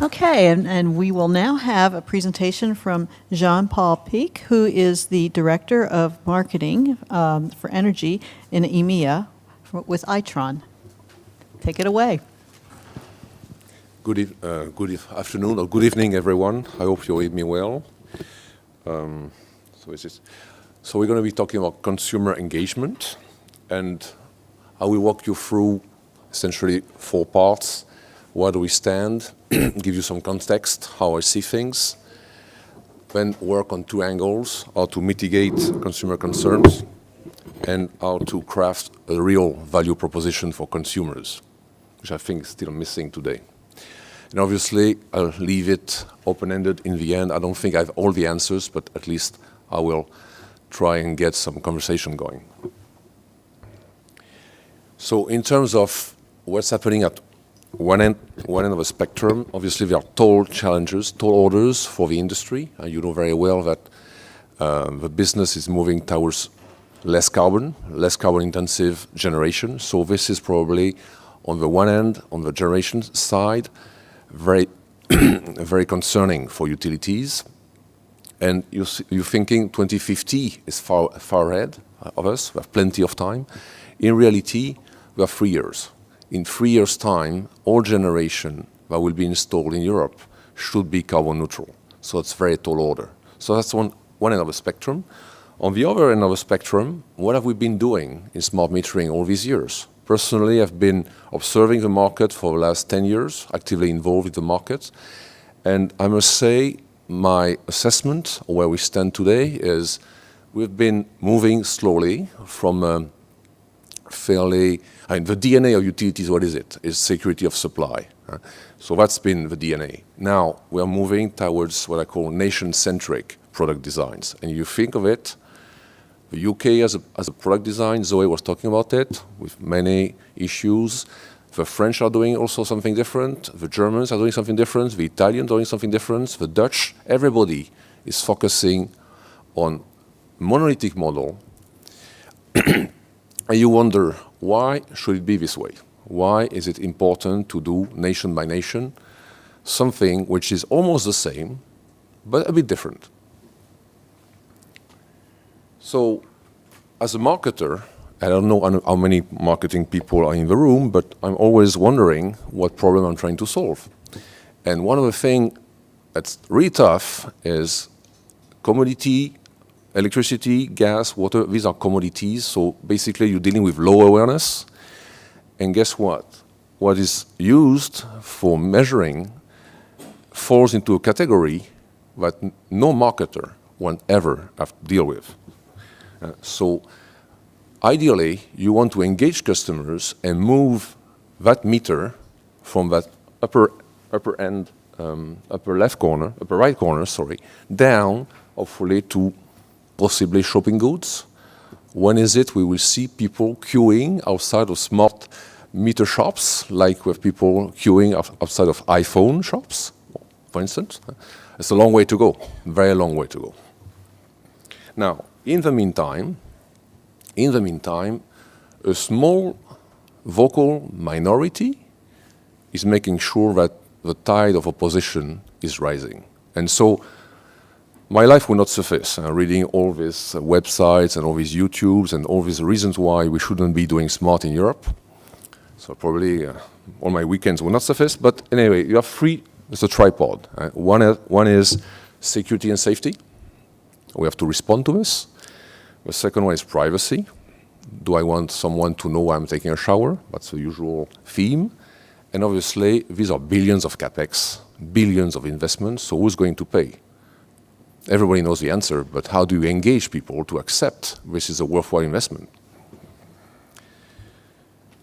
Okay, and we will now have a presentation from Jean-Paul Peak, who is the Director of Marketing for Energy in EMEA with Itron. Take it away. Good afternoon or good evening, everyone. I hope you hear me well. So we're going to be talking about consumer engagement, and I will walk you through essentially 4 parts. Where do we stand? Give you some context, how I see things. Then work on 2 angles, how to mitigate consumer concerns and how to craft a real value proposition for consumers, which I think is still missing today. And obviously, I'll leave it open-ended in the end. I don't think I have all the answers, but at least I will try and get some conversation going. So in terms of what's happening at one end of the spectrum, obviously there are tall challenges, tall orders for the industry. And you know very well that the business is moving towards less carbon intensive generation. So this is probably on the one end, on the generation side, very, very concerning for utilities. And you're thinking 2050 is far ahead of us. We have plenty of time. In reality, we have 3 years. In 3 years' time, all generation that will be installed in Europe should be carbon neutral. So it's very tall order. So that's one end of the spectrum. On the other end of the spectrum, what have we been doing in smart metering all these years? Personally, I've been observing the market for the last 10 years, actively involved in the market. And I must say, my assessment of where we stand today is we've been moving slowly from the DNA of utilities, what is it? Is security of supply. So that's been the DNA. Now we are moving towards what I call nation-centric product designs. And you think of it, the UK as a product design, Zoe was talking about it, with many issues. The French are doing also something different. The Germans are doing something different. The Italians are doing something different. The Dutch, everybody is focusing on monolithic model. And you wonder, why should it be this way? Why is it important to do nation by nation something which is almost the same, but a bit different? So, as a marketer, I don't know how many marketing people are in the room, but I'm always wondering what problem I'm trying to solve. And one of the things that's really tough is commodity. Electricity, gas, water, these are commodities, so basically you're dealing with low awareness. And guess what? What is used for measuring falls into a category that no marketer won't ever have to deal with. So ideally, you want to engage customers and move that meter from that upper right corner, down, hopefully to possibly shopping goods. When is it we will see people queuing outside of smart meter shops, like with people queuing outside of iPhone shops, for instance? It's a long way to go, very long way to go. Now, in the meantime, a small vocal minority is making sure that the tide of opposition is rising. And so my life will not suffice reading all these websites and all these YouTubes and all these reasons why we shouldn't be doing smart in Europe. So probably all my weekends will not suffice. But anyway, you have 3, it's a tripod. One is security and safety. We have to respond to this. The second one is privacy. Do I want someone to know I'm taking a shower? That's the usual theme. And obviously, these are billions of capex, billions of investments, so who's going to pay? Everybody knows the answer, but how do you engage people to accept this is a worthwhile investment?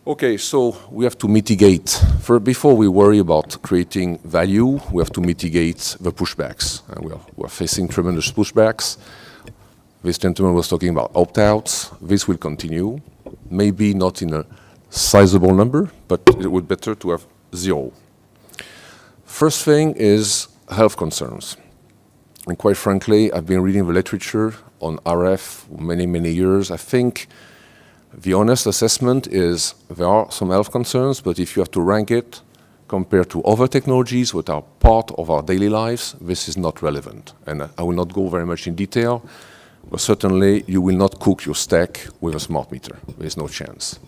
Okay, so we have to mitigate. Before we worry about creating value, we have to mitigate the pushbacks. We are facing tremendous pushbacks. This gentleman was talking about opt-outs. This will continue, maybe not in a sizable number, but it would be better to have 0. First thing is health concerns. And quite frankly, I've been reading the literature on RF many, many years. I think the honest assessment is there are some health concerns, but if you have to rank it, compared to other technologies that are part of our daily lives, this is not relevant. And I will not go very much in detail, but certainly you will not cook your steak with a smart meter. There is no chance.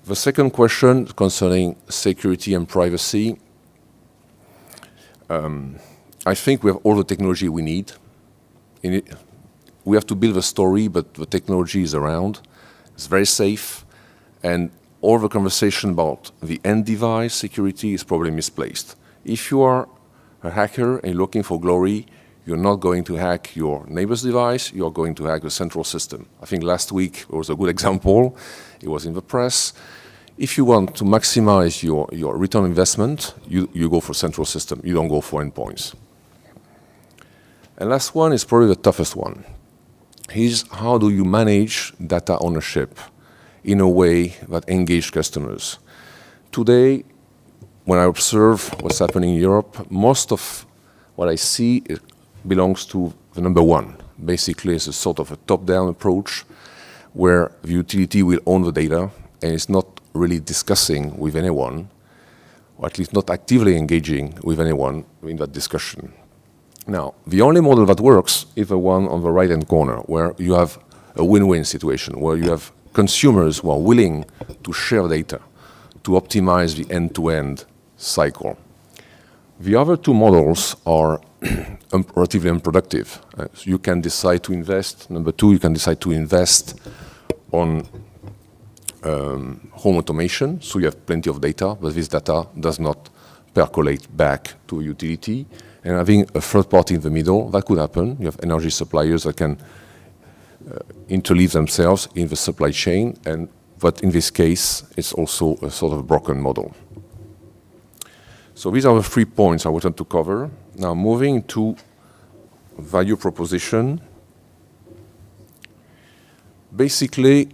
The second question concerning security and privacy, I think we have all the technology we need. We have to build a story, but the technology is around. It's very safe, and all the conversation about the end device security is probably misplaced. If you are a hacker and you're looking for glory, you're not going to hack your neighbor's device, you're going to hack the central system. I think last week was a good example. It was in the press. If you want to maximize your return on investment, you go for central system. You don't go for endpoints. And last one is probably the toughest one. Is how do you manage data ownership in a way that engages customers? Today, when I observe what's happening in Europe, most of what I see belongs to the number one. Basically, it's a sort of a top-down approach where the utility will own the data and it's not really discussing with anyone, or at least not actively engaging with anyone in that discussion. Now, the only model that works is the one on the right-hand corner, where you have a win-win situation, where you have consumers who are willing to share data to optimize the end-to-end cycle. The other two models are relatively unproductive. So you can decide to invest. Number two, you can decide to invest on home automation, so you have plenty of data, but this data does not percolate back to a utility. And having a third party in the middle, that could happen. You have energy suppliers that can interleave themselves in the supply chain, but in this case, it's also a sort of broken model. So these are the 3 points I wanted to cover. Now moving to value proposition. Basically,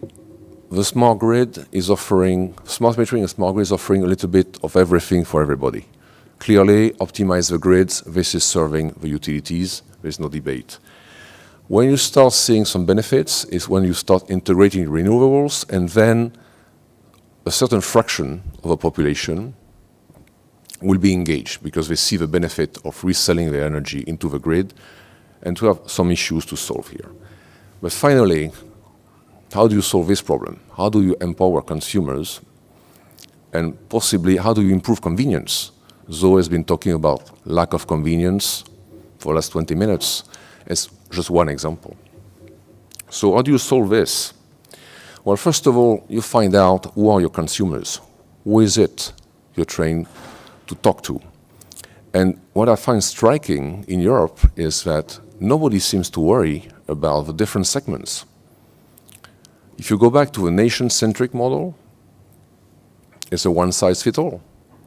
the smart grid is offering, smart metering and smart grid is offering a little bit of everything for everybody. Clearly, optimize the grids, this is serving the utilities, there's no debate. When you start seeing some benefits is when you start integrating renewables, and then a certain fraction of the population will be engaged because they see the benefit of reselling their energy into the grid, and to have some issues to solve here. But finally, how do you solve this problem? How do you empower consumers? And possibly, how do you improve convenience? Zoe has been talking about lack of convenience for the last 20 minutes. It's just one example. So how do you solve this? Well, first of all, you find out who are your consumers. Who is it you're trained to talk to? And what I find striking in Europe is that nobody seems to worry about the different segments. If you go back to a nation-centric model, it's a one-size-fits-all.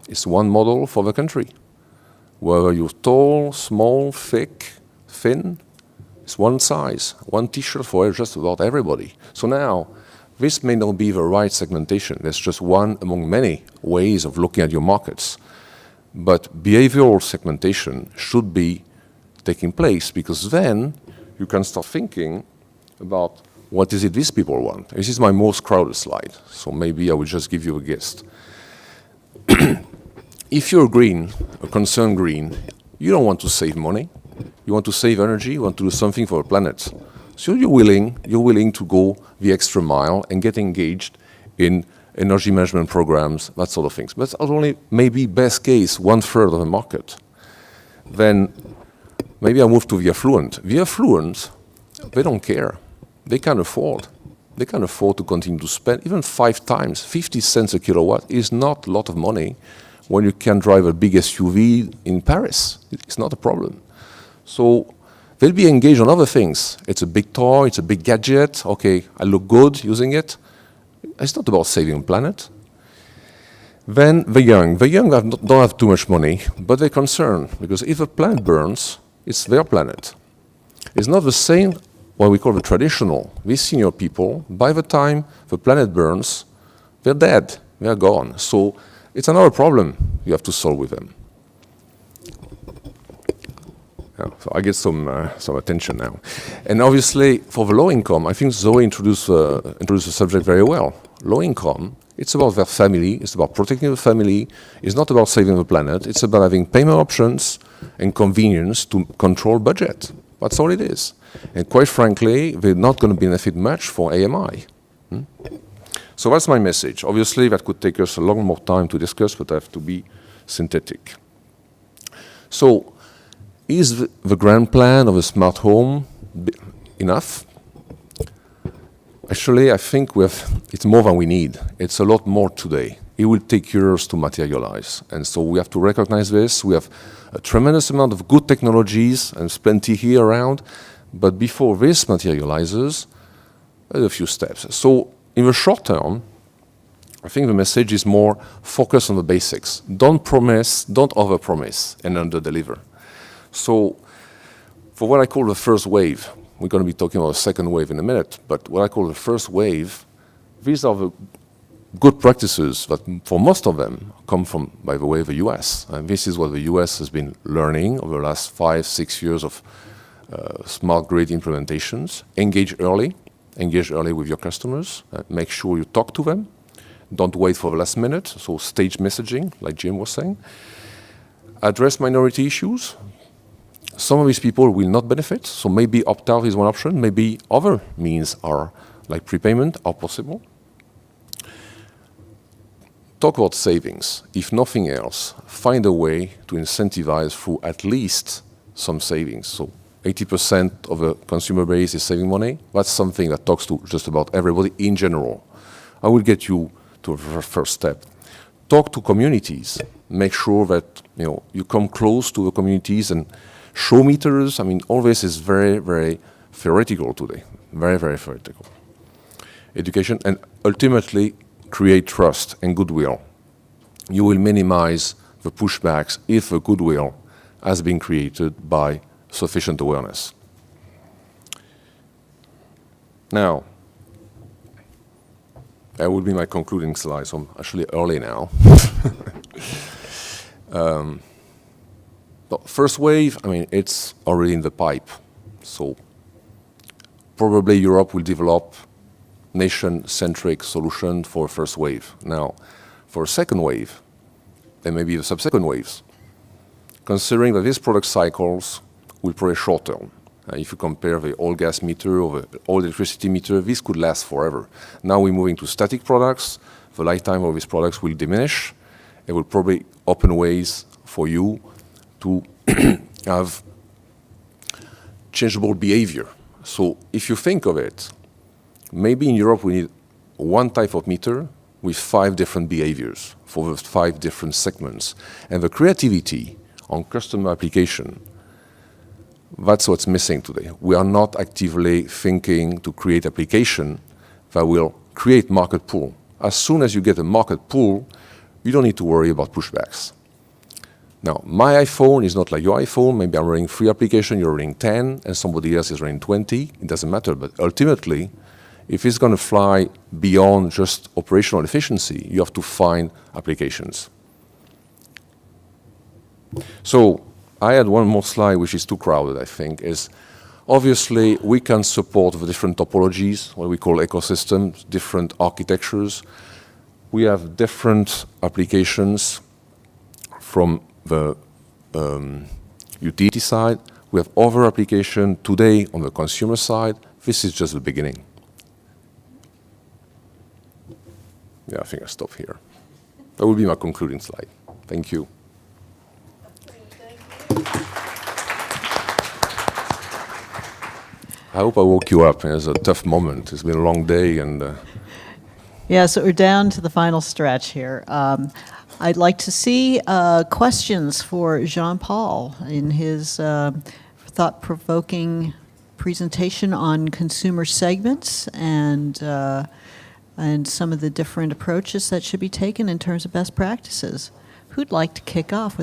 It's one model for the country. Whether you're tall, small, thick, thin, it's one size, one T-shirt for just about everybody. So now, this may not be the right segmentation. There's just one among many ways of looking at your markets. But behavioral segmentation should be taking place, because then you can start thinking about what is it these people want. This is my most crowded slide, so maybe I will just give you a guess. If you're green, a concerned green, you don't want to save money. You want to save energy, you want to do something for the planet. So you're willing to go the extra mile and get engaged in energy management programs, that sort of things. But that's only maybe best case 1/3 of the market. Then maybe I move to the affluent. The affluent, they don't care. They can afford. They can afford to continue to spend even 5 times. 50 cents a kilowatt is not a lot of money when you can drive a big SUV in Paris. It's not a problem. So they'll be engaged on other things. It's a big toy, it's a big gadget. Okay, I look good using it. It's not about saving the planet. Then the young. The young don't have too much money, but they're concerned, because if a planet burns, it's their planet. It's not the same what we call the traditional. These senior people, by the time the planet burns, they're dead, they're gone. So it's another problem you have to solve with them. Yeah, so I get some attention now. And obviously, for the low income, I think Zoe introduced the subject very well. Low income It's about their family. It's about protecting the family. It's not about saving the planet. It's about having payment options and convenience to control budget. That's all it is. And quite frankly, they're not going to benefit much for AMI. So that's my message. Obviously, that could take us a long more time to discuss, but I have to be synthetic. So, is the grand plan of a smart home enough? Actually, I think it's more than we need. It's a lot more today. It will take years to materialize. And so we have to recognize this. We have a tremendous amount of good technologies, and there's plenty here around. But before this materializes, there's a few steps. So in the short term, I think the message is more focus on the basics. Don't promise, don't overpromise and underdeliver. So for what I call the first wave, we're going to be talking about a second wave in a minute, but what I call the first wave, these are the good practices that for most of them come from, by the way, the US. And this is what the US has been learning over the last 5-6 years of smart grid implementations. Engage early with your customers, make sure you talk to them. Don't wait for the last minute, so stage messaging, like Jim was saying. Address minority issues. Some of these people will not benefit, so maybe opt-out is one option, maybe other means are, like prepayment, are possible. Talk about savings. If nothing else, find a way to incentivize through at least some savings. So 80% of the consumer base is saving money. That's something that talks to just about everybody in general. I will get you to the first step. Talk to communities. Make sure that you come close to the communities and show meters. I mean, all this is very, very theoretical today. Very, very theoretical. Education and ultimately create trust and goodwill. You will minimize the pushbacks if the goodwill has been created by sufficient awareness. Now, that will be my concluding slide, so I'm actually early now. First wave, I mean, it's already in the pipe. So probably Europe will develop nation-centric solution for a first wave. Now, for a second wave, there may be the subsequent waves. Considering that these product cycles will probably shorten. If you compare the old gas meter or the old electricity meter, this could last forever. Now we're moving to static products. The lifetime of these products will diminish. It will probably open ways for you to have changeable behavior. So if you think of it, maybe in Europe we need one type of meter with 5 different behaviors for the 5 different segments. And the creativity on customer application, that's what's missing today. We are not actively thinking to create application that will create market pool. As soon as you get a market pool, you don't need to worry about pushbacks. Now, my iPhone is not like your iPhone. Maybe I'm running 3 applications, you're running 10, and somebody else is running 20. It doesn't matter. But ultimately, if it's going to fly beyond just operational efficiency, you have to find applications. So I had one more slide, which is too crowded, I think, is obviously we can support the different topologies, what we call ecosystems, different architectures. We have different applications from the utility side. We have other application today on the consumer side. This is just the beginning. Yeah, I think I stop here. That will be my concluding slide. Thank you. I hope I woke you up. It's a tough moment. It's been a long day, and yeah, so we're down to the final stretch here. I'd like to see questions for Jean-Paul in his thought-provoking presentation on consumer segments and some of the different approaches that should be taken in terms of best practices. Who'd like to kick off with